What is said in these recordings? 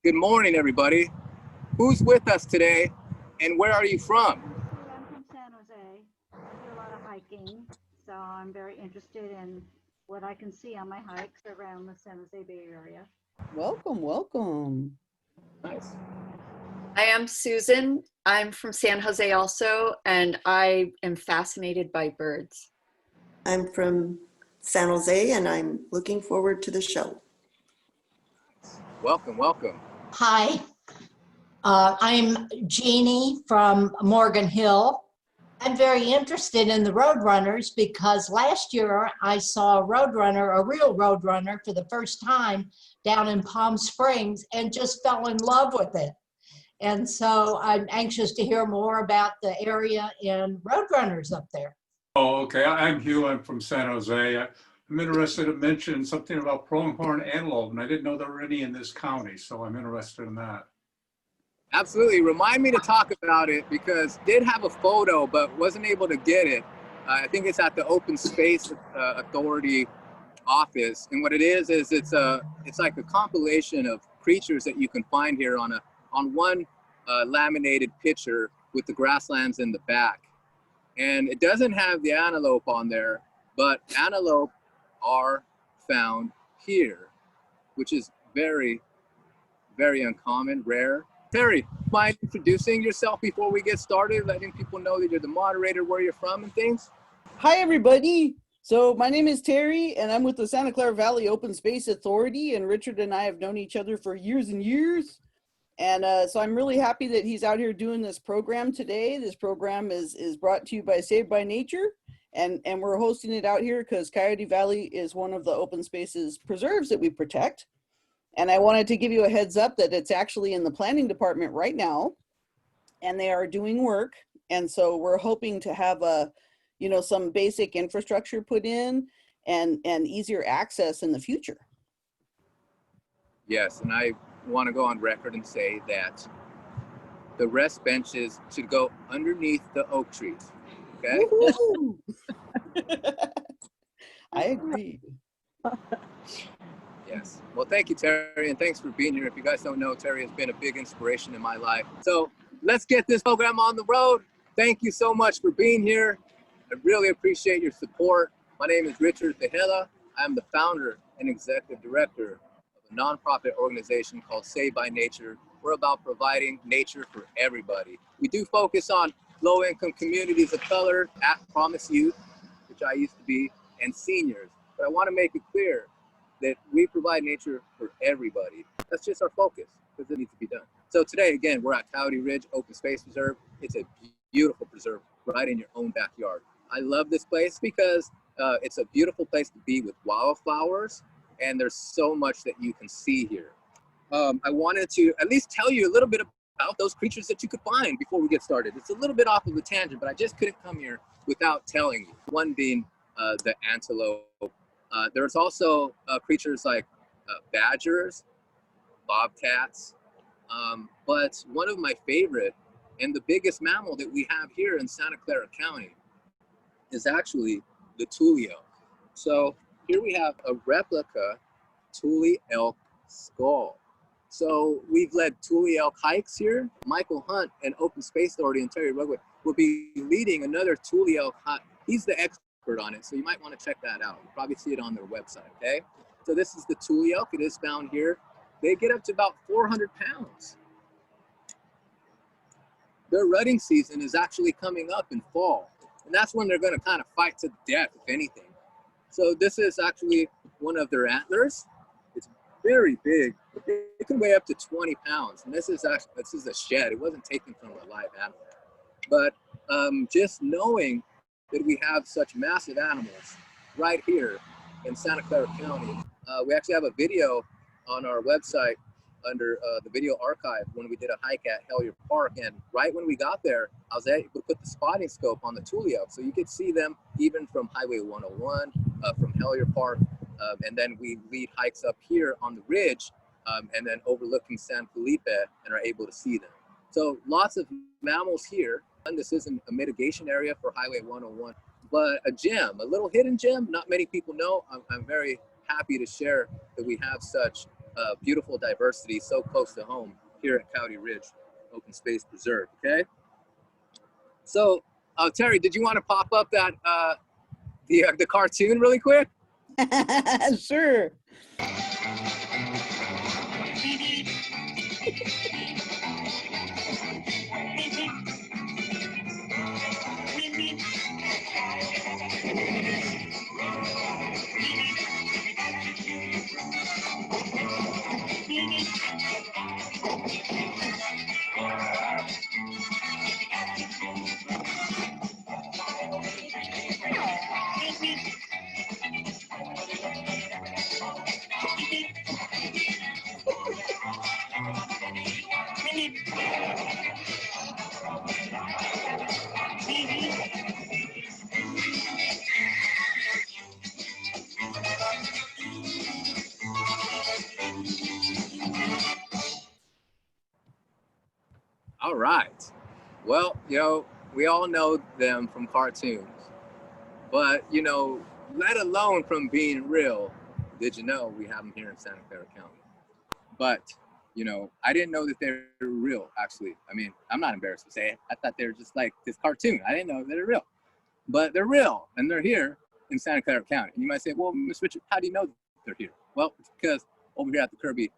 Good morning, everybody. Who's with us today, and where are you from? I'm from San Jose. I do a lot of hiking, so I'm very interested in what I can see on my hikes around the San Jose Bay Area. Welcome, welcome. Nice. I am Susan. I'm from San Jose also, and I am fascinated by birds. I'm from San Jose and I'm looking forward to the show. Welcome, welcome. Hi, I'm Jeannie from Morgan Hill. I'm very interested in the Roadrunners because last year I saw a Roadrunner, a real Roadrunner for the first time down in Palm Springs and just fell in love with it. And so I'm anxious to hear more about the area and Roadrunners up there. Oh, okay. I'm Hugh. I'm from San Jose. I'm interested to mention something about pronghorn antelope, and I didn't know there were any in this county, so I'm interested in that. Absolutely. Remind me to talk about it because I did have a photo, but wasn't able to get it. I think it's at the Open Space Authority office, and what it is it's like a compilation of creatures that you can find here on one laminated picture with the grasslands in the back. And it doesn't have the antelope on there, but antelope are found here, which is very, very uncommon, rare. Terry, mind introducing yourself before we get started, letting people know that you're the moderator, where you're from and things? Hi, everybody. So my name is Terry, and I'm with the Santa Clara Valley Open Space Authority, and Richard and I have known each other for years and years. And so I'm really happy that he's out here doing this program today. This program is brought to you by Saved by Nature, and we're hosting it out here because Coyote Valley is one of the open spaces preserves that we protect. And I wanted to give you a heads up that it's actually in the planning department right now, and they are doing work. And so we're hoping to have some basic infrastructure put in and easier access in the future. Yes, and I want to go on record and say that the rest benches should go underneath the oak trees. Okay. I agree. Yes. Well, thank you, Terry, and thanks for being here. If you guys don't know, Terry has been a big inspiration in my life. So let's get this program on the road. Thank you so much for being here. I really appreciate your support. My name is Richard Tejeda. I'm the founder and executive director of a nonprofit organization called Saved by Nature. We're about providing nature for everybody. We do focus on low-income communities of color, at-promise youth, which I used to be, and seniors. But I want to make it clear that we provide nature for everybody. That's just our focus because it needs to be done. So today, again, we're at Coyote Ridge Open Space Preserve. It's a beautiful preserve right in your own backyard. I love this place because it's a beautiful place to be with wildflowers, and there's so much that you can see here. I wanted to at least tell you a little bit about those creatures that you could find before we get started. It's a little bit off of a tangent, but I just couldn't come here without telling you. One being the antelope. There's also creatures like badgers, bobcats, but one of my favorite and the biggest mammal that we have here in Santa Clara County is actually the tule elk. So here we have a replica tule elk skull. So we've led tule elk hikes here. Michael Hunt and Open Space Authority and Terry Rugwood will be leading another tule elk hunt. He's the expert on it, so you might want to check that out. You'll probably see it on their website, okay? So this is the tule elk. It is found here. They get up to about 400 pounds. Their rutting season is actually coming up in fall, and that's when they're going to kind of fight to death, if anything. So this is actually one of their antlers. It's very big. It can weigh up to 20 pounds, and this is a shed. It wasn't taken from a live animal. But just knowing that we have such massive animals right here in Santa Clara County. We actually have a video on our website under the video archive when we did a hike at Hellier Park, and right when we got there, I was able to put the spotting scope on the tule elk, so you could see them even from Highway 101, from Hellier Park, and then we lead hikes up here on the ridge, and then overlooking San Felipe, and are able to see them. So lots of mammals here. And this isn't a mitigation area for Highway 101, but a little hidden gem. Not many people know. I'm very happy to share that we have such beautiful diversity so close to home here at Coyote Ridge Open Space Preserve, okay? So, Terry, did you want to pop up that the cartoon really quick? Sure. All right. Well, you know, we all know them from cartoons, but, you know, let alone from being real, did you know we have them here in Santa Clara County? But, you know, I didn't know that they were real, actually. I mean, I'm not embarrassed to say it. I thought they were just like this cartoon. I didn't know they were real. But they're real, and they're here in Santa Clara County. And you might say, well, Ms. Richard, how do you know they're here? Well, it's because over here at the Kirby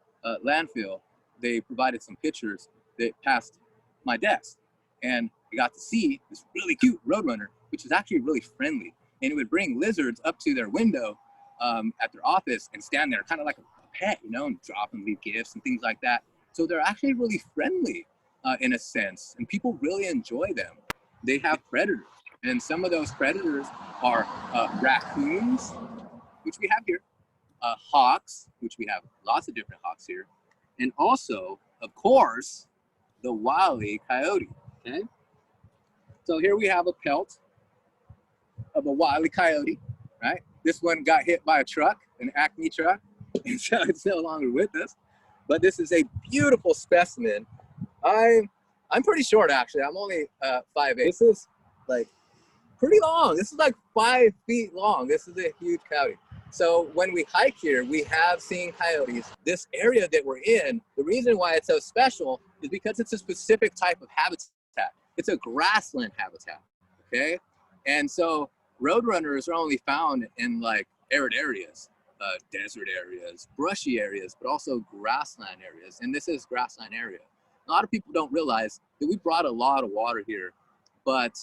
landfill, they provided some pictures that passed my desk, and I got to see this really cute Roadrunner, which is actually really friendly, and it would bring lizards up to their window at their office and stand there kind of like a pet, you know, and drop and leave gifts and things like that. So they're actually really friendly in a sense, and people really enjoy them. They have predators, and some of those predators are raccoons, which we have here, hawks, which we have lots of different hawks here, and also, of course, the wily coyote, okay? So here we have a pelt of a wily coyote, right? This one got hit by a truck, an Acme truck, and so it's no longer with us. But this is a beautiful specimen. I'm pretty short, actually. I'm only 5'8". This is like pretty long. This is like 5 feet long. This is a huge coyote. So when we hike here, we have seen coyotes. This area that we're in, the reason why it's so special is because it's a specific type of habitat. It's a grassland habitat, okay? And so roadrunners are only found in like arid areas, desert areas, brushy areas, but also grassland areas. And this is grassland area. A lot of people don't realize that we brought a lot of water here, but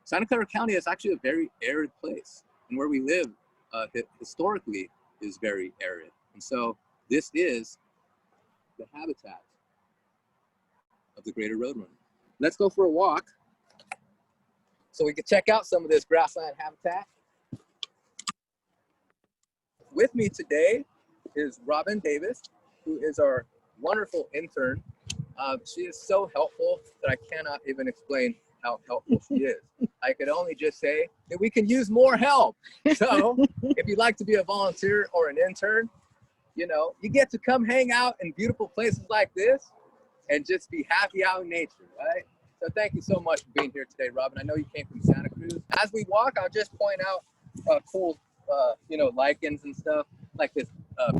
Santa Clara County is actually a very arid place. And where we live historically is very arid. And so this is the habitat of the greater roadrunner. Let's go for a walk so we can check out some of this grassland habitat. With me today is Robin Davis, who is our wonderful intern. She is so helpful that I cannot even explain how helpful she is. I could only just say that we can use more help. So if you'd like to be a volunteer or an intern, you know, you get to come hang out in beautiful places like this and just be happy out in nature, right? So thank you so much for being here today, Robin. I know you came from Santa Cruz. As we walk, I'll just point out cool, you know, lichens and stuff, like this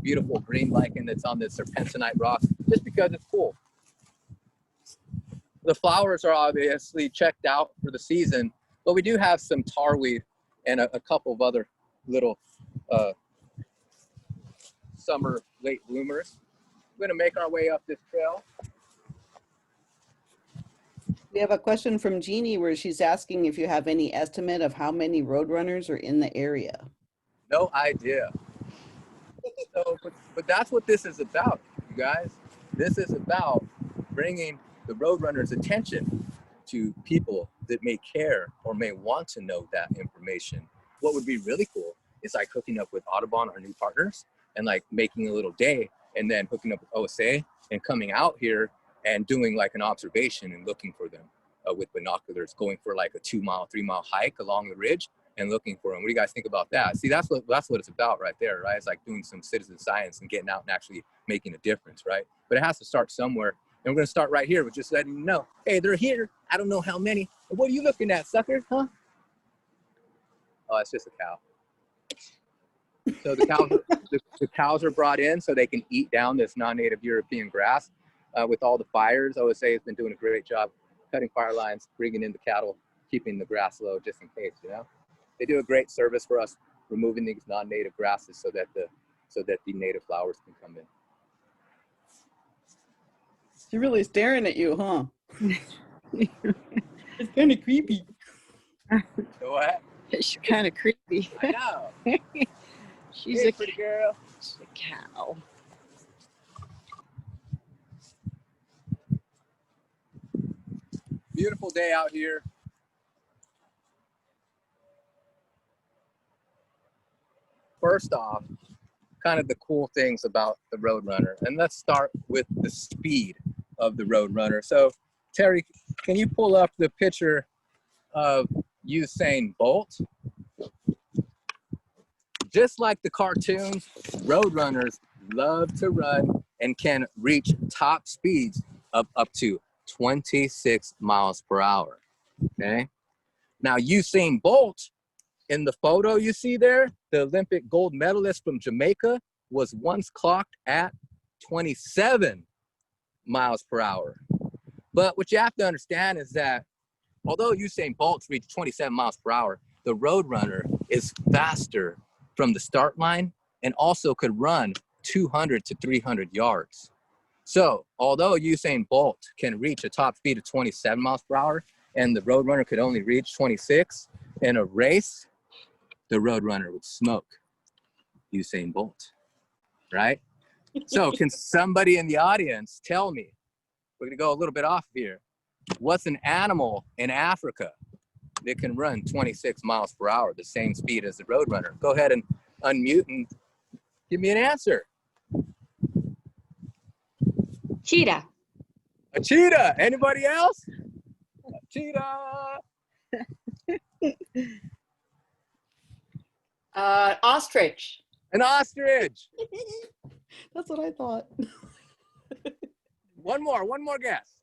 beautiful green lichen that's on this serpentinite rock, just because it's cool. The flowers are obviously checked out for the season, but we do have some tarweed and a couple of other little summer late bloomers. We're gonna make our way up this trail. We have a question from Jeannie where she's asking if you have any estimate of how many roadrunners are in the area. No idea. So, but that's what this is about, you guys. This is about bringing the roadrunners' attention to people that may care or may want to know that information. What would be really cool is like hooking up with Audubon, our new partners, and like making a little day and then hooking up with OSA and coming out here and doing like an observation and looking for them with binoculars, going for like a 2-mile, 3-mile hike along the ridge and looking for them. What do you guys think about that? See, that's what it's about right there, right? It's like doing some citizen science and getting out and actually making a difference, right? But it has to start somewhere. And we're gonna start right here with just letting you know, hey, they're here. I don't know how many. What are you looking at, sucker, huh? Oh, it's just a cow. So the cows, the cows are brought in so they can eat down this non-native European grass. With all the fires, OSA has been doing a great job cutting fire lines, bringing in the cattle, keeping the grass low just in case, you know. They do a great service for us, removing these non-native grasses so that the native flowers can come in. She's really staring at you, huh? It's kind of creepy. So what? She's kind of creepy. I know. She's Hey, a pretty girl. She's a cow. Beautiful day out here. First off, kind of the cool things about the Roadrunner. And let's start with the speed of the Roadrunner. So Terry, can you pull up the picture of Usain Bolt? Just like the cartoons, Roadrunners love to run and can reach top speeds of up to 26 miles per hour, okay? Now Usain Bolt, in the photo you see there, the Olympic gold medalist from Jamaica, was once clocked at 27 miles per hour. But what you have to understand is that although Usain Bolt's reached 27 miles per hour, the Roadrunner is faster from the start line and also could run 200 to 300 yards. So although Usain Bolt can reach a top speed of 27 miles per hour and the Roadrunner could only reach 26, in a race, the Roadrunner would smoke Usain Bolt, right? So can somebody in the audience tell me, we're gonna go a little bit off here, what's an animal in Africa that can run 26 miles per hour, the same speed as the Roadrunner? Go ahead and unmute and give me an answer. Cheetah. A cheetah. Anybody else? A cheetah. Ostrich. An ostrich. That's what I thought. One more guess.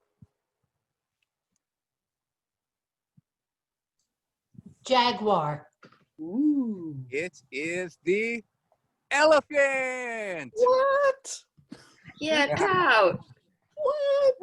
Jaguar. Ooh. It is the elephant. What? Yeah, cow. What?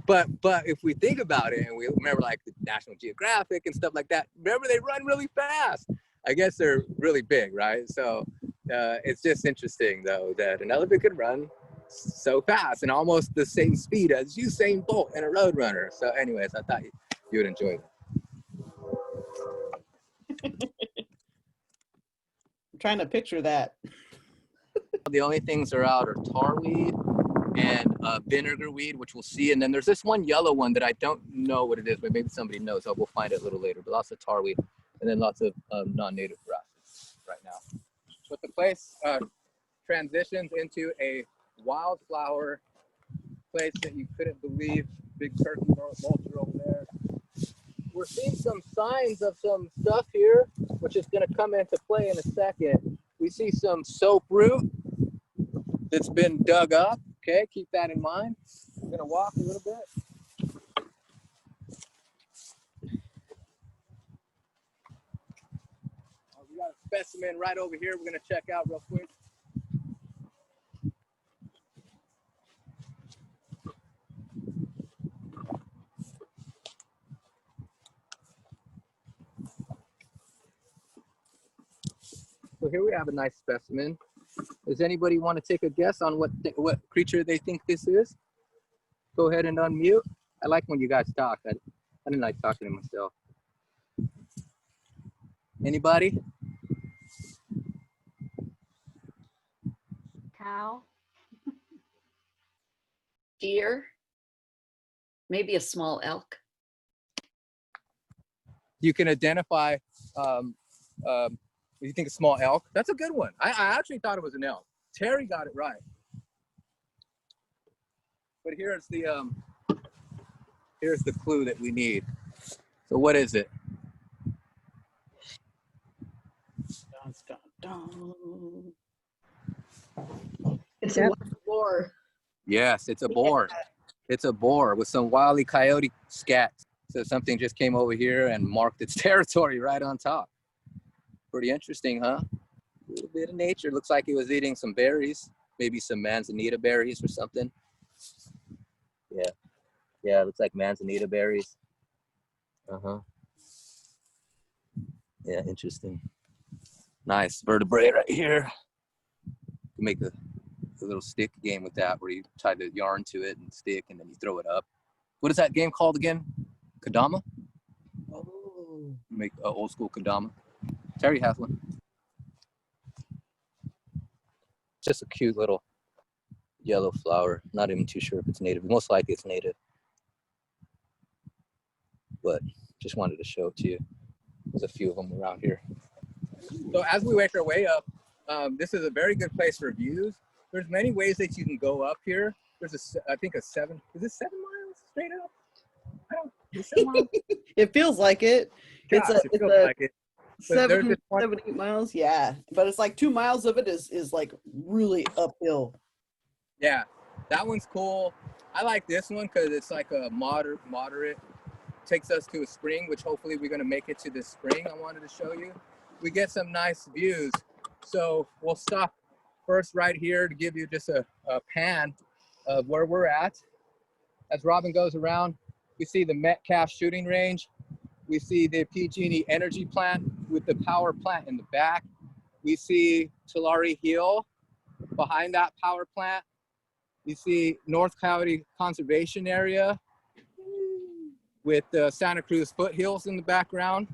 But if we think about it and we remember like the National Geographic and stuff like that, remember they run really fast. I guess they're really big, right? So it's just interesting though that an elephant could run so fast and almost the same speed as Usain Bolt and a Roadrunner. So anyways, I thought you would enjoy that. I'm trying to picture that. The only things that are out are tarweed and vinegar weed, which we'll see. And then there's this one yellow one that I don't know what it is, but maybe somebody knows. So we'll find it a little later. But lots of tarweed and then lots of non-native grasses right now. But the place transitions into a wildflower place that you couldn't believe. Big turkey vulture over there. We're seeing some signs of some stuff here, which is going to come into play in a second. We see some soap root that's been dug up. Okay, keep that in mind. We're going to walk a little bit. We got a specimen right over here we're going to check out real quick. So here we have a nice specimen. Does anybody want to take a guess on what creature they think this is? Go ahead and unmute. I like when you guys talk. I didn't like talking to myself. Anybody? Cow. Deer. Maybe a small elk. You can identify, you think a small elk? That's a good one. I actually thought it was an elk. Terry got it right. But here's the clue that we need. So what is it? It's a Boar. Yes, it's a boar. It's a boar with some Wile E. Coyote scat. So something just came over here and marked its territory right on top. Pretty interesting, huh? A little bit of nature. Looks like he was eating some berries, maybe some manzanita berries or something. Yeah, yeah, looks like manzanita berries. Uh-huh. Yeah, interesting. Nice vertebrae right here. You make a little stick game with that where you tie the yarn to it and stick and then you throw it up. What is that game called again? Kadama? Oh. Make an old school Kadama. Terry has one. Just a cute little yellow flower. Not even too sure if it's native. Most likely it's native. But just wanted to show it to you. There's a few of them around here. So as we make our way up, this is a very good place for views. There's many ways that you can go up here. There's I think is it 7 miles straight up? I don't, is it 7 miles? It feels like it. Gosh, it feels like it. But there's 7, 8 miles. Yeah. But it's like 2 miles of it is like really uphill. Yeah, that one's cool. I like this one because it's like a moderate. Takes us to a spring, which hopefully we're going to make it to this spring I wanted to show you. We get some nice views. So we'll stop first right here to give you just a pan of where we're at. As Robin goes around, we see the Metcalf shooting range. We see the PG&E energy plant with the power plant in the back. We see Tulare Hill behind that power plant. You see North Coyote Conservation Area with the Santa Cruz foothills in the background.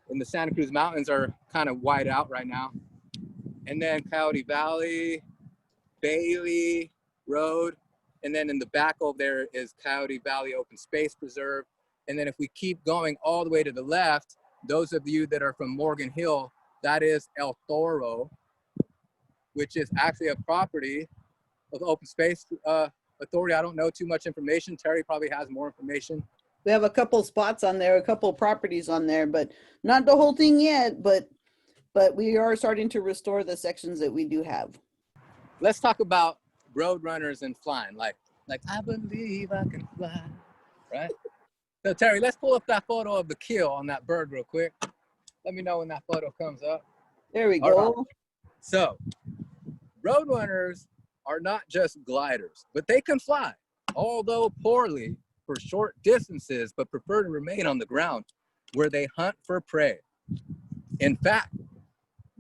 And the Santa Cruz Mountains are kind of wide out right now. And then Coyote Valley, Bailey Road. And then in the back over there is Coyote Valley Open Space Preserve. And then if we keep going all the way to the left, those of you that are from Morgan Hill, that is El Toro, which is actually a property of the Open Space Authority. I don't know too much information. Terry probably has more information. We have a couple spots on there, a couple properties on there, but not the whole thing yet, but we are starting to restore the sections that we do have. Let's talk about roadrunners and flying. Like I believe I can fly, right? So Terry, let's pull up that photo of the kill on that bird real quick. Let me know when that photo comes up. There we All go. right. So roadrunners are not just gliders, but they can fly, although poorly for short distances, but prefer to remain on the ground where they hunt for prey. In fact,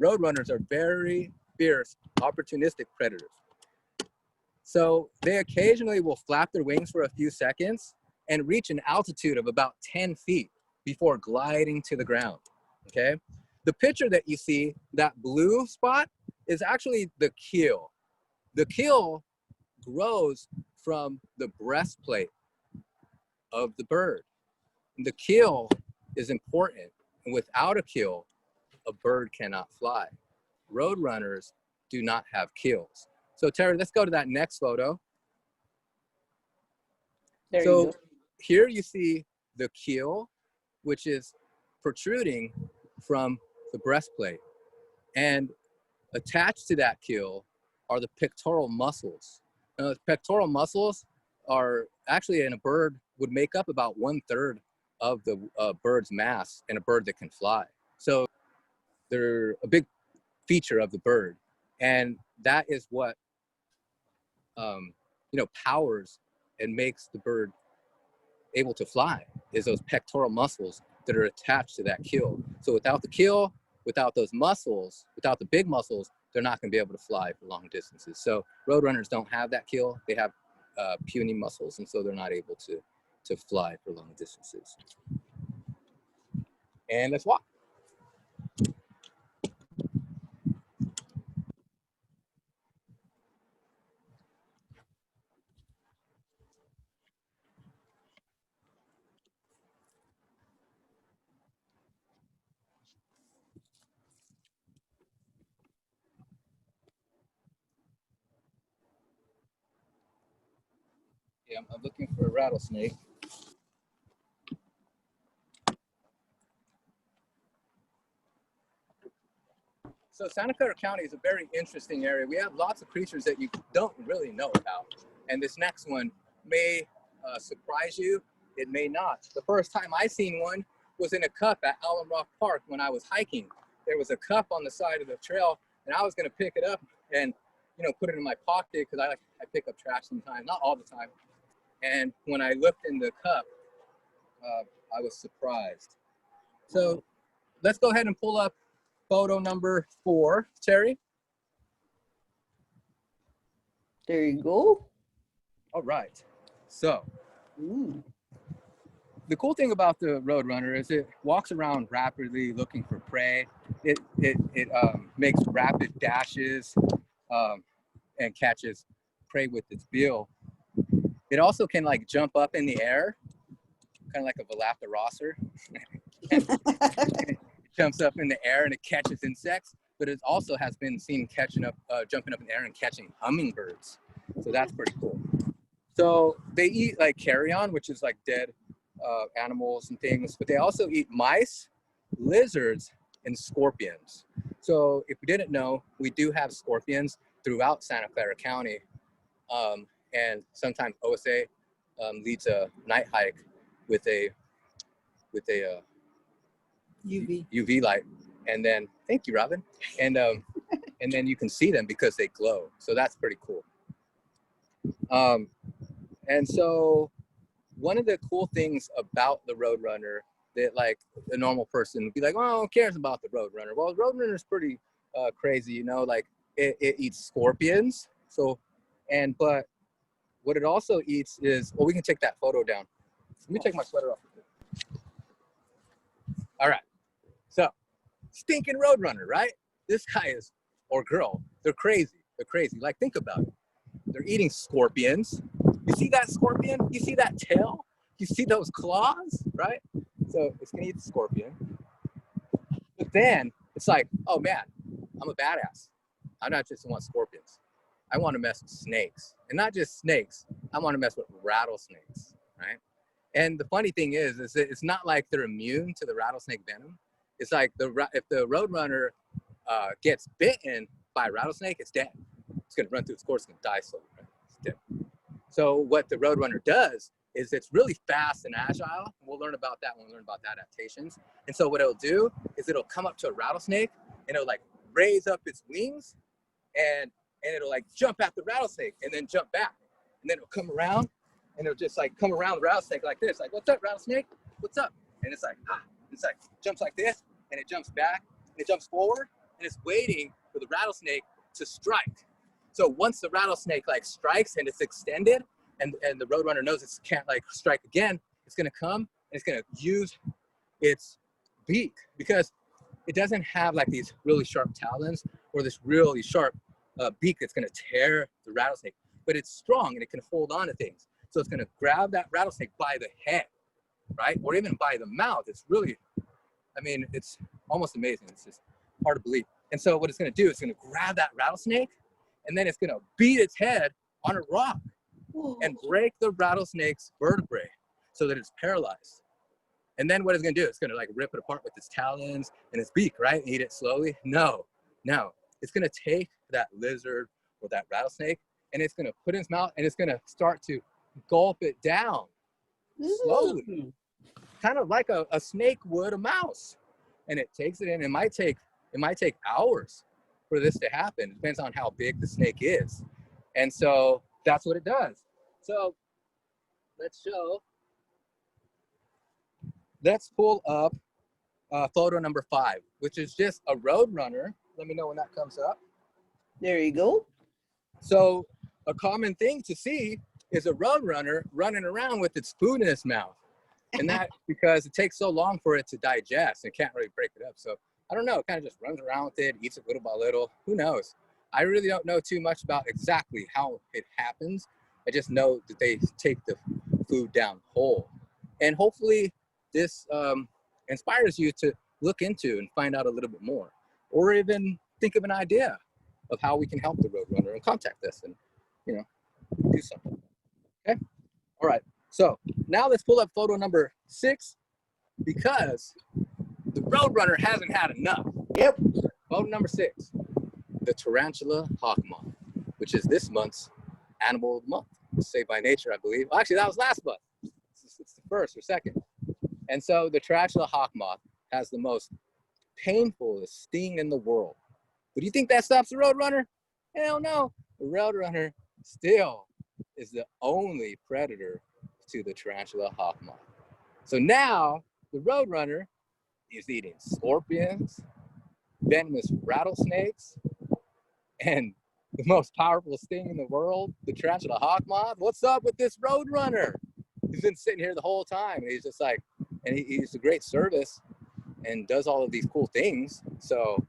roadrunners are very fierce, opportunistic predators. So they occasionally will flap their wings for a few seconds and reach an altitude of about 10 feet before gliding to the ground, okay? The picture that you see, that blue spot, is actually the keel. The keel grows from the breastplate of the bird. And the keel is important, and without a keel, a bird cannot fly. Roadrunners do not have keels. So Terry, let's go to that next photo. There you So go. here you see the keel, which is protruding from the breastplate. And attached to that keel are the pectoral muscles. Now, the pectoral muscles are actually in a bird would make up about 1/3 of the bird's mass in a bird that can fly. So they're a big feature of the bird. And that is what, powers and makes the bird able to fly, is those pectoral muscles that are attached to that keel. So without the keel, without those muscles, without the big muscles, they're not going to be able to fly for long distances. So roadrunners don't have that keel. They have puny muscles, and so they're not able to fly for long distances. And let's walk. Yeah, I'm looking for a rattlesnake. So Santa Clara County is a very interesting area. We have lots of creatures that you don't really know about. And this next one may surprise you. It may not. The first time I seen one was in a cup at Allen Rock Park when I was hiking. there was a cup on the side of the trail, and I was gonna pick it up and, you know, put it in my pocket because I pick up trash sometimes, not all the time. And when I looked in the cup, I was surprised. So let's go ahead and pull up photo number 4, Terry. There you go. All right. So Ooh. the cool thing about the Roadrunner is it walks around rapidly looking for prey. It makes rapid dashes and catches prey with its bill. It also can like jump up in the air, kind of like a velociraptor. And it jumps up in the air and it catches insects, but it also has been seen jumping up in the air and catching hummingbirds. So that's pretty cool. So they eat like carrion, which is like dead animals and things, but they also eat mice, lizards, and scorpions. So if you didn't know, we do have scorpions throughout Santa Clara County. And sometimes OSA leads a night hike with a UV light, and then thank you, Robin, and then you can see them because they glow. So that's pretty cool. And so one of the cool things about the Roadrunner that like a normal person would be like, oh, who cares about the Roadrunner? Well, the Roadrunner is pretty crazy, you know, like it eats scorpions. So, but what it also eats is, well, we can take that photo down. Let me take my sweater off. All right. So, stinking Roadrunner, right? This guy is, or girl, they're crazy. They're crazy. Like, think about it. They're eating scorpions. You see that scorpion? You see that tail? You see those claws, right? So it's gonna eat the scorpion. But then it's like, oh man, I'm a badass. I'm not just want scorpions. I want to mess with snakes, and not just snakes. I want to mess with rattlesnakes, right? And the funny thing is that it's not like they're immune to the rattlesnake venom. It's like if the Roadrunner gets bitten by a rattlesnake, it's dead. It's gonna run through its course, it's gonna die slowly, right? It's dead. So what the Roadrunner does is it's really fast and agile. We'll learn about that when we learn about the adaptations. And so what it'll do is it'll come up to a rattlesnake and it'll like raise up its wings and it'll like jump at the rattlesnake and then jump back. And then it'll come around and it'll just like come around the rattlesnake like this, like, what's up, rattlesnake? What's up? And it's like, it's like jumps like this and it jumps back and it jumps forward and it's waiting for the rattlesnake to strike. So once the rattlesnake like strikes and it's extended and the Roadrunner knows it can't like strike again, it's gonna come and it's gonna use its beak because it doesn't have like these really sharp talons or this really sharp beak that's gonna tear the rattlesnake, but it's strong and it can hold on to things. So it's gonna grab that rattlesnake by the head, right? Or even by the mouth. It's really, I mean, it's almost amazing. It's just hard to believe. And so what it's gonna do is it's gonna grab that rattlesnake and then it's gonna beat its head on a rock and break the rattlesnake's vertebrae so that it's paralyzed. And then what it's gonna do, it's gonna like rip it apart with its talons and its beak, right? And eat it slowly. No, it's gonna take that lizard or that rattlesnake and it's gonna put it in its mouth and it's gonna start to gulp it down slowly, kind of like a snake would a mouse. And it takes it in. It might take hours for this to happen. It depends on how big the snake is. And so that's what it does. So let's pull up photo number 5, which is just a Roadrunner. Let me know when that comes up. There you go. So a common thing to see is a Roadrunner running around with its food in its mouth. And that because it takes so long for it to digest and can't really break it up. So I don't know, it kind of just runs around with it, eats it little by little. Who knows? I really don't know too much about exactly how it happens. I just know that they take the food down whole. And hopefully this inspires you to look into and find out a little bit more, or even think of an idea of how we can help the Roadrunner and contact us and, you know, do something. Okay. All right. So now let's pull up photo number 6 because the Roadrunner hasn't had enough. Yep. Photo number 6, the tarantula hawk moth, which is this month's animal of the month, Saved by Nature, I believe. Well, actually, that was last month. It's the first or second. And so the tarantula hawk moth has the most painfulest sting in the world. But do you think that stops the Roadrunner? Hell no. The Roadrunner still is the only predator to the tarantula hawk moth. So now the Roadrunner is eating scorpions, venomous rattlesnakes, and the most powerful sting in the world, the tarantula hawk moth. What's up with this Roadrunner? He's been sitting here the whole time, and he's just like, and he's a great service and does all of these cool things. So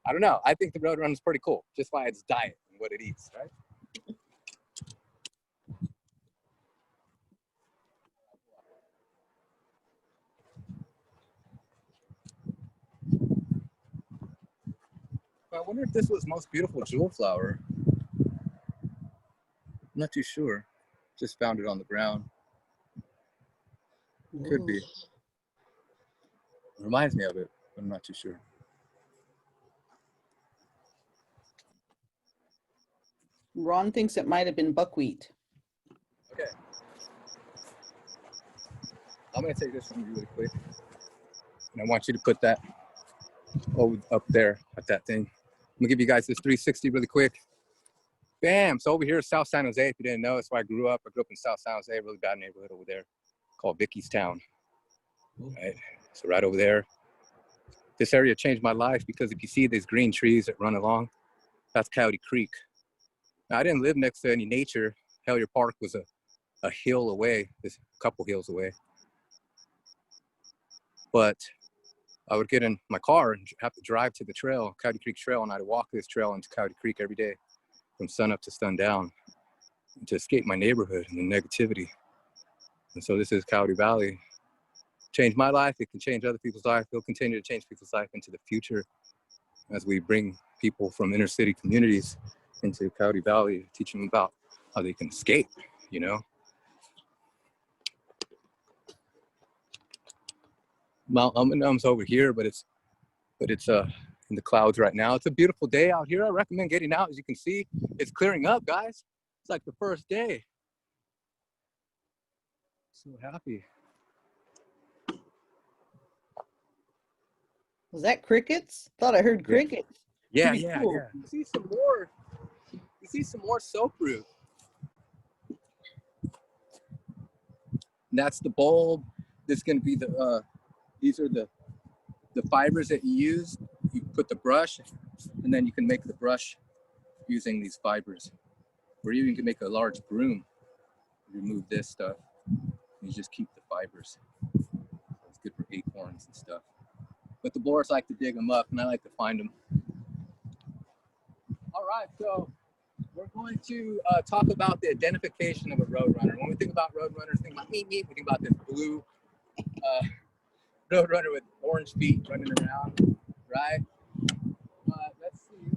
I don't know. I think the Roadrunner is pretty cool, just by its diet and what it eats, right? I wonder if this was most beautiful jewel flower. I'm not too sure. Just found it on the ground. Could be. It reminds me of it, but I'm not too sure. Ron thinks it might have been buckwheat. Okay. I'm gonna take this from you really quick. And I want you to put that up there at that thing. I'm gonna give you guys this 360 really quick. Bam, so over here is South San Jose. If you didn't know, that's where I grew up. I grew up in South San Jose, a really bad neighborhood over there called Vicky's Town. Right, so right over there. This area changed my life because if you see these green trees that run along, that's Coyote Creek. Now, I didn't live next to any nature. Hellier Park was a hill away, just a couple hills away. But I would get in my car and have to drive to the trail, Coyote Creek Trail, and I'd walk this trail into Coyote Creek every day from sun up to sundown to escape my neighborhood and the negativity. And so this is Coyote Valley. Changed my life, it can change other people's life. It'll continue to change people's life into the future as we bring people from inner city communities into Coyote Valley, teach them about how they can escape, you know? Mount Umbunum's over here, but it's in the clouds right now. It's a beautiful day out here. I recommend getting out. As you can see, it's clearing up, guys. It's like the first day. So happy. Was that crickets? Thought I heard crickets. Yeah, Pretty yeah, cool. yeah. You see some more. You see some more soaproot. And that's the bulb. This is going to be the. These are the fibers that you use. You put the brush, and then you can make the brush using these fibers. Or you can make a large broom. Remove this stuff. You just keep the fibers. It's good for acorns and stuff. But the boars like to dig them up, and I like to find them. All right, so we're going to talk about the identification of a roadrunner. When we think about roadrunners, think about Meep Meep. We think about this blue roadrunner with orange feet running around, right? Let's see.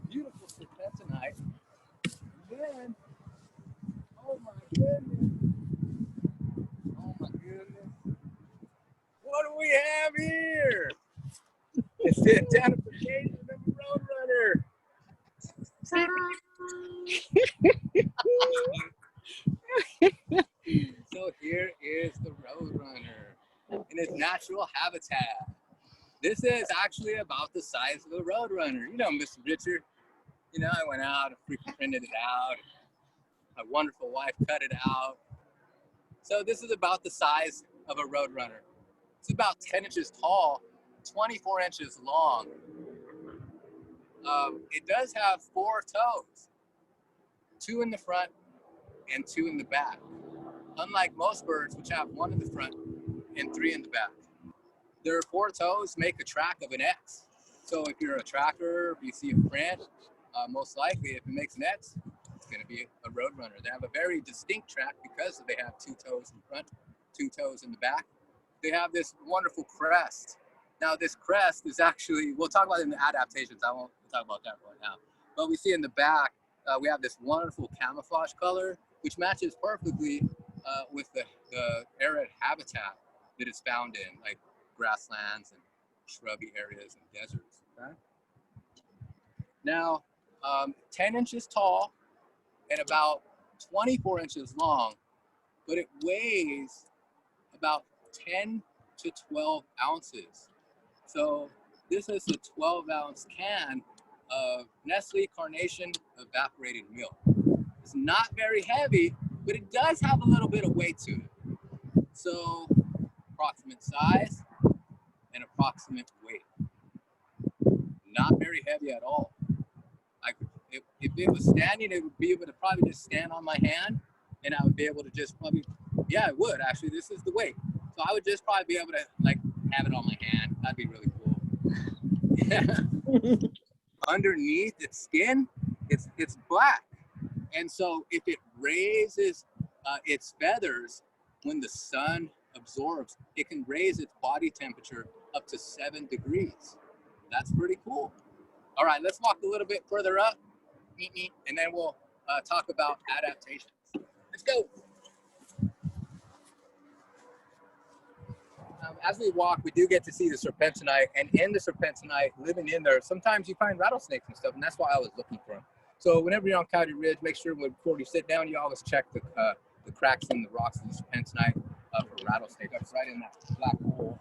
Beautiful serpentine. Then, oh my goodness. Oh my goodness. What do we have here? It's the identification of a roadrunner. So here is the roadrunner in its natural habitat. This is actually about the size of the roadrunner. You know, Mr. Richard. You know, I went out and freaking printed it out. My wonderful wife cut it out. So this is about the size of a roadrunner. It's about 10 inches tall, 24 inches long. It does have 4 toes, 2 in the front and 2 in the back. Unlike most birds, which have 1 in the front and 3 in the back. Their 4 toes make a track of an X. So if you're a tracker, if you see a print, most likely if it makes an X, it's going to be a roadrunner. They have a very distinct track because they have 2 toes in front, 2 toes in the back. They have this wonderful crest. Now this crest is actually, we'll talk about it in the adaptations. I won't talk about that right now. But we see in the back, we have this wonderful camouflage color, which matches perfectly with the arid habitat that it's found in, like grasslands and shrubby areas and deserts. Okay? Now, 10 inches tall and about 24 inches long, but it weighs about 10 to 12 ounces. So this is a 12-ounce can of Nestle Carnation evaporated milk. It's not very heavy, but it does have a little bit of weight to it. So approximate size and approximate weight. Not very heavy at all. If it was standing, it would be able to probably just stand on my hand, and I would be able to just probably, yeah, it would actually. This is the weight. So I would just probably be able to like have it on my hand. That'd be really cool. Yeah. Underneath its skin, it's black, and so if it raises its feathers when the sun absorbs, it can raise its body temperature up to 7 degrees. That's pretty cool. All right, let's walk a little bit further up, and then we'll talk about adaptations. Let's go. As we walk, we do get to see the serpentinite, and in the serpentinite, living in there, sometimes you find rattlesnakes and stuff, and that's why I was looking for them. So whenever you're on Coyote Ridge, make sure before you sit down, you always check the cracks in the rocks of the serpentinite for rattlesnake. That's right in that black hole.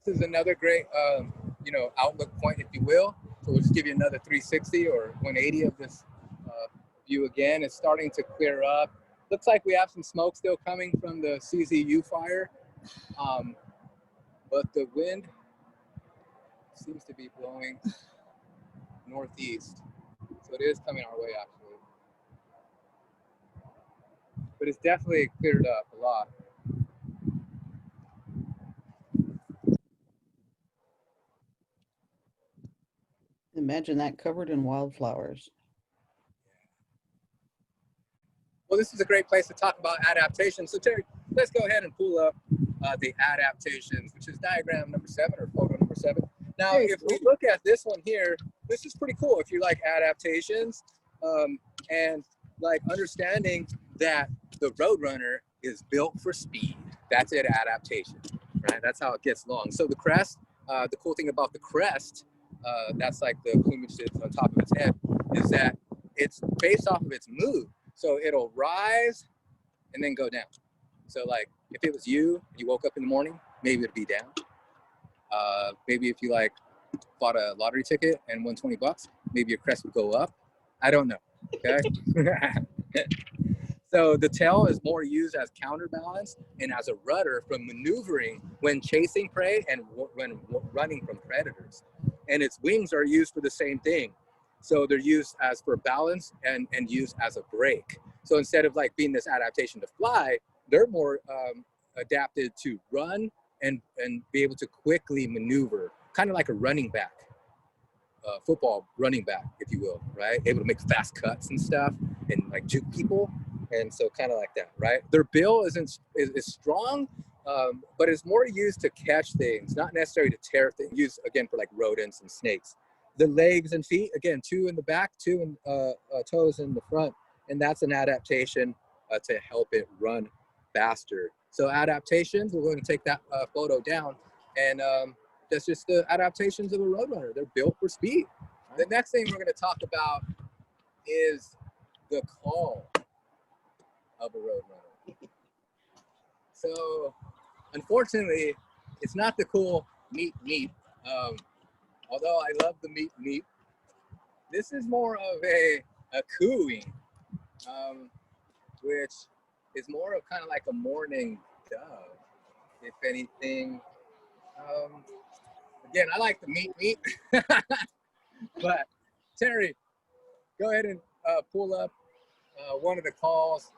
This is another great, outlook point, if you will. So we'll just give you another 360 or 180 of this view again. It's starting to clear up. Looks like we have some smoke still coming from the CZU fire, but the wind seems to be blowing northeast. So it is coming our way, actually. But it's definitely cleared up a lot. Imagine that covered in wildflowers. Well, this is a great place to talk about adaptations. So Terry, let's go ahead and pull up the adaptations, which is diagram number 7 or photo number 7. Now, if we look at this one here, this is pretty cool if you like adaptations and like understanding that the Roadrunner is built for speed. That's it, adaptation, right? That's how it gets long. So the crest, the cool thing about the crest, that's like the plumage that's on top of its head, is that it's based off of its mood. So it'll rise and then go down. So like if it was you woke up in the morning, maybe it'd be down. Maybe if you like bought a lottery ticket and won 20 bucks, maybe your crest would go up. I don't know, okay? So the tail is more used as counterbalance and as a rudder for maneuvering when chasing prey and when running from predators. And its wings are used for the same thing. So they're used as for balance and used as a brake. So instead of like being this adaptation to fly, they're more adapted to run and be able to quickly maneuver, kind of like a running back, football running back, if you will, right? Able to make fast cuts and stuff and like juke people. And so kind of like that, right? Their bill is strong, but it's more used to catch things, not necessarily to tear things, used again for like rodents and snakes. The legs and feet, again, 2 in the back, 2 in, toes in the front. And that's an adaptation to help it run faster. So adaptations, we're going to take that photo down. And that's just the adaptations of a Roadrunner. They're built for speed. The next thing we're going to talk about is the call of a Roadrunner. So unfortunately, it's not the cool Meep Meep. Although I love the Meep Meep, this is more of a cooing, which is more of kind of like a morning dove, if anything. Again, I like the Meep Meep, but Terry, go ahead and pull up one of the calls.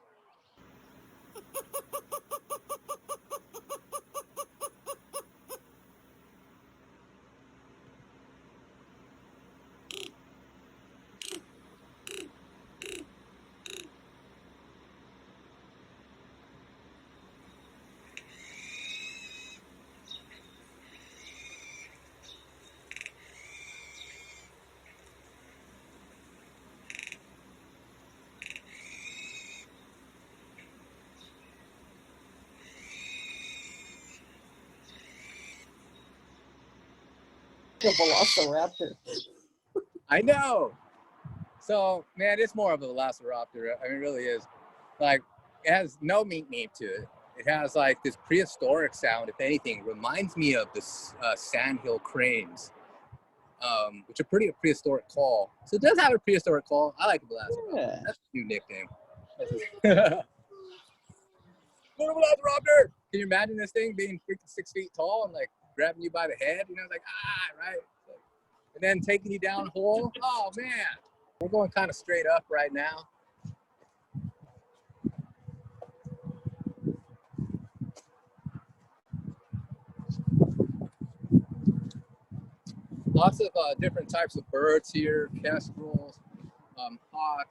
The velociraptor. I know. So, man, it's more of a velociraptor. I mean, it really is. Like, it has no meep meep to it. It has like this prehistoric sound. If anything, reminds me of the sandhill cranes, which are pretty prehistoric call. So it does have a prehistoric call. I like the velociraptor. Yeah. That's a new nickname. Little velociraptor. Can you imagine this thing being freaking 6 feet tall and like grabbing you by the head? You know, like right, and then taking you down a hole. Oh man, we're going kind of straight up right now. Lots of different types of birds here, kestrels, hawks,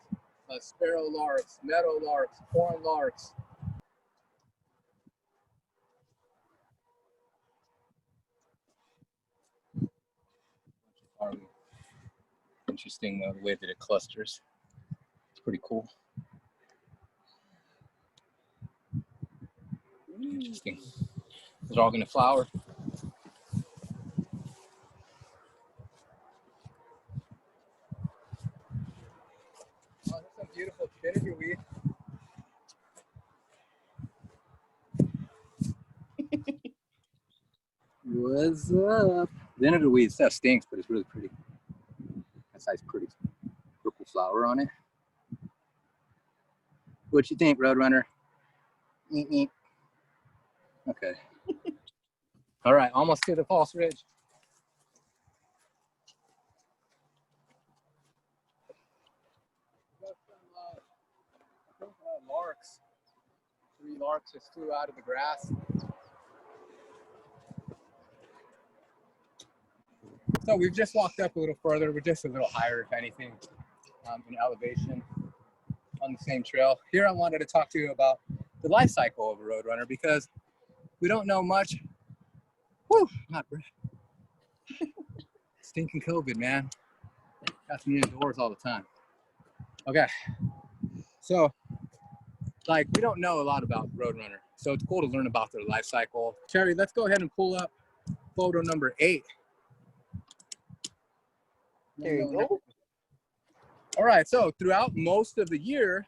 sparrow larks, meadow larks, horn larks. Interesting the way that it clusters. It's pretty cool. Interesting. They're all going to flower. Oh, there's some beautiful vinegar weed. What's up? Vinegar weed stuff stinks, but it's really pretty. That's nice, pretty purple flower on it. What you think, Roadrunner? Eep, eep. Okay. All right, almost to the false ridge. Got some larks. 3 larks just flew out of the grass. So we've just walked up a little further. We're just a little higher, if anything, in elevation on the same trail. Here I wanted to talk to you about the life cycle of a Roadrunner because we don't know much. Whew, not breath. Stinking COVID, man. Got me indoors all the time. Okay. So, like, we don't know a lot about Roadrunner. So it's cool to learn about their life cycle. Terry, let's go ahead and pull up photo number 8. There you go. All right, so throughout most of the year,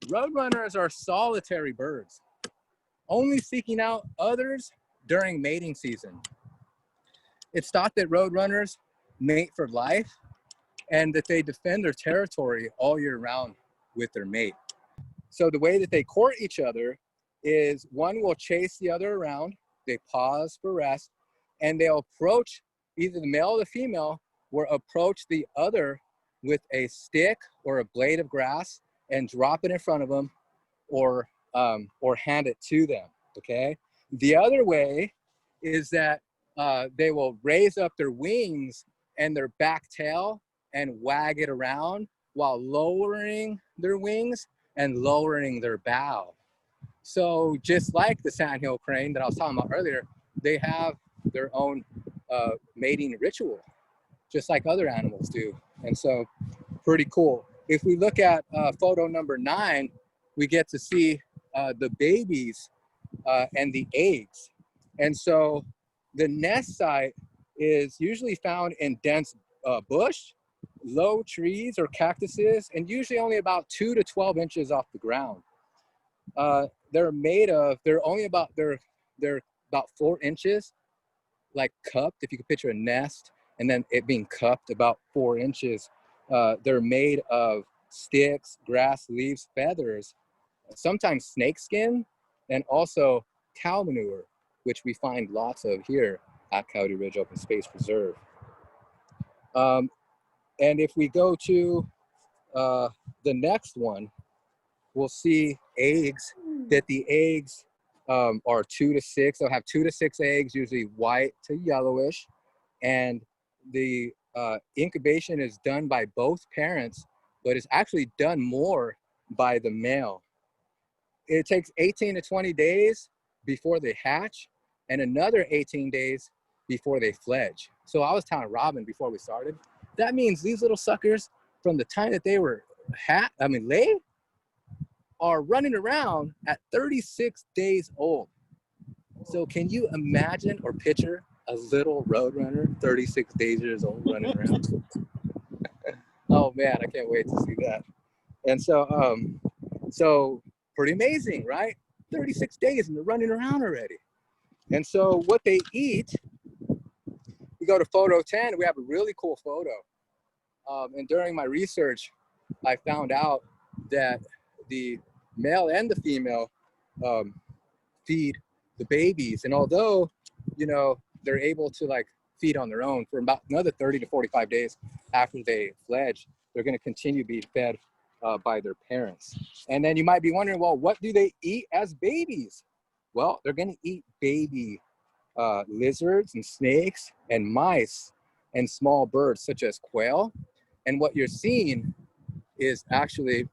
Roadrunners are solitary birds, only seeking out others during mating season. It's thought that Roadrunners mate for life and that they defend their territory all year round with their mate. So the way that they court each other is one will chase the other around, they pause for rest, and they'll approach either the male or the female will approach the other with a stick or a blade of grass and drop it in front of them or hand it to them, okay? The other way is that they will raise up their wings and their back tail and wag it around while lowering their wings and lowering their bow. So just like the sandhill crane that I was talking about earlier, they have their own mating ritual, just like other animals do. And so pretty cool. If we look at photo number 9, we get to see the babies and the eggs. And so the nest site is usually found in dense bush, low trees or cactuses, and usually only about 2 to 12 inches off the ground. They're about 4 inches, like cupped, if you could picture a nest, and then it being cupped about 4 inches. They're made of sticks, grass, leaves, feathers, sometimes snake skin, and also cow manure, which we find lots of here at Coyote Ridge Open Space Preserve. And if we go to the next one, we'll see eggs, that the eggs are 2 to 6. They'll have 2 to 6 eggs, usually white to yellowish. And the incubation is done by both parents, but it's actually done more by the male. It takes 18 to 20 days before they hatch and another 18 days before they fledge. So I was telling Robin before we started, that means these little suckers, from the time that they were laid, are running around at 36 days old. So can you imagine or picture a little Roadrunner, 36 days years old, running around. Oh man, I can't wait to see that. And so, so pretty amazing, right? 36 days and they're running around already. And so what they eat, we go to photo 10, we have a really cool photo. And during my research, I found out that the male and the female feed the babies. And although, you know, they're able to like feed on their own for about another 30 to 45 days after they fledge, they're going to continue to be fed by their parents. And then you might be wondering, well, what do they eat as babies? Well, they're going to eat baby lizards and snakes and mice and small birds such as quail. And what you're seeing is actually,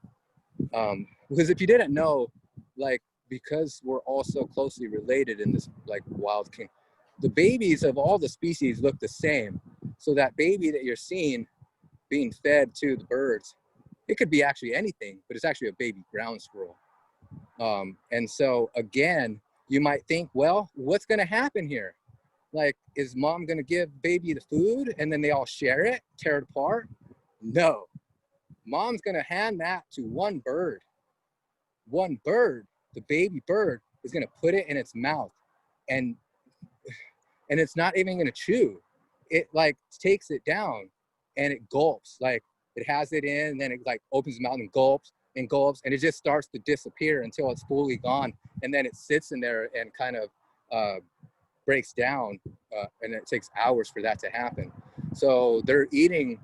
because if you didn't know, like, because we're all so closely related in this like wild king, the babies of all the species look the same. So that baby that you're seeing being fed to the birds, it could be actually anything, but it's actually a baby ground squirrel. And so again, you might think, well, what's gonna happen here? Like, is mom gonna give baby the food and then they all share it, tear it apart? No, mom's gonna hand that to one bird. One bird, the baby bird, is gonna put it in its mouth, and it's not even gonna chew. It like takes it down and it gulps. Like, it has it in, and then it like opens its mouth and gulps and gulps, and it just starts to disappear until it's fully gone. And then it sits in there and kind of breaks down, and it takes hours for that to happen. So they're eating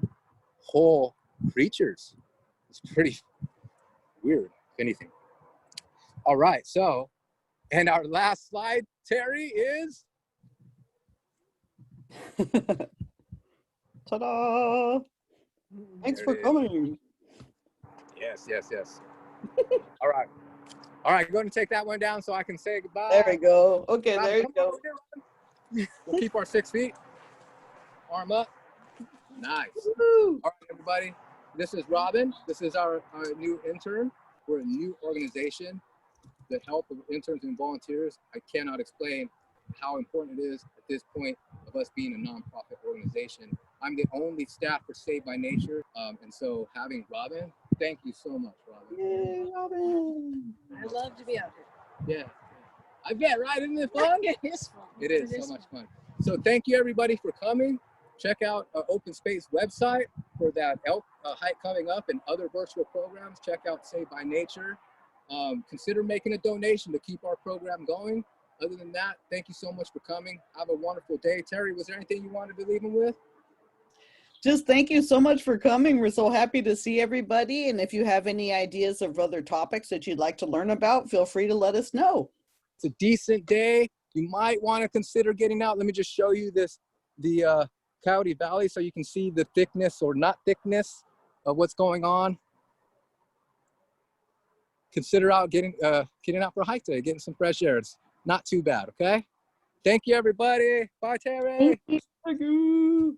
whole creatures. It's pretty weird, if anything. All right, so, and our last slide, Terry, is Ta-da! Thanks for coming. Yes, yes, yes. All right. All right, go ahead and take that one down so I can say goodbye. There we go. Okay, Robin, there you come go. over here. We'll keep our 6 feet. Arm up. Nice. Woo! All right, everybody. This is Robin. This is our new intern. We're a new organization that help interns and volunteers. I cannot explain how important it is at this point of us being a nonprofit organization. I'm the only staff for Saved by Nature. And so having Robin, thank you so much, Robin. Yay, Robin! I love to be out here. Yeah. I bet, right? Isn't it fun? It is fun. It is so much fun. So thank you everybody for coming. Check out our Open Space website for that elk hike coming up and other virtual programs. Check out Saved by Nature. Consider making a donation to keep our program going. Other than that, thank you so much for coming. Have a wonderful day. Terry, was there anything you wanted to leave them with? Just thank you so much for coming. We're so happy to see everybody. And if you have any ideas of other topics that you'd like to learn about, feel free to let us know. It's a decent day. You might want to consider getting out. Let me just show you this, the Coyote Valley, so you can see the thickness or not thickness of what's going on. Consider out getting out for a hike today, getting some fresh air. It's not too bad, okay? Thank you, everybody. Bye, Terry. Thank you.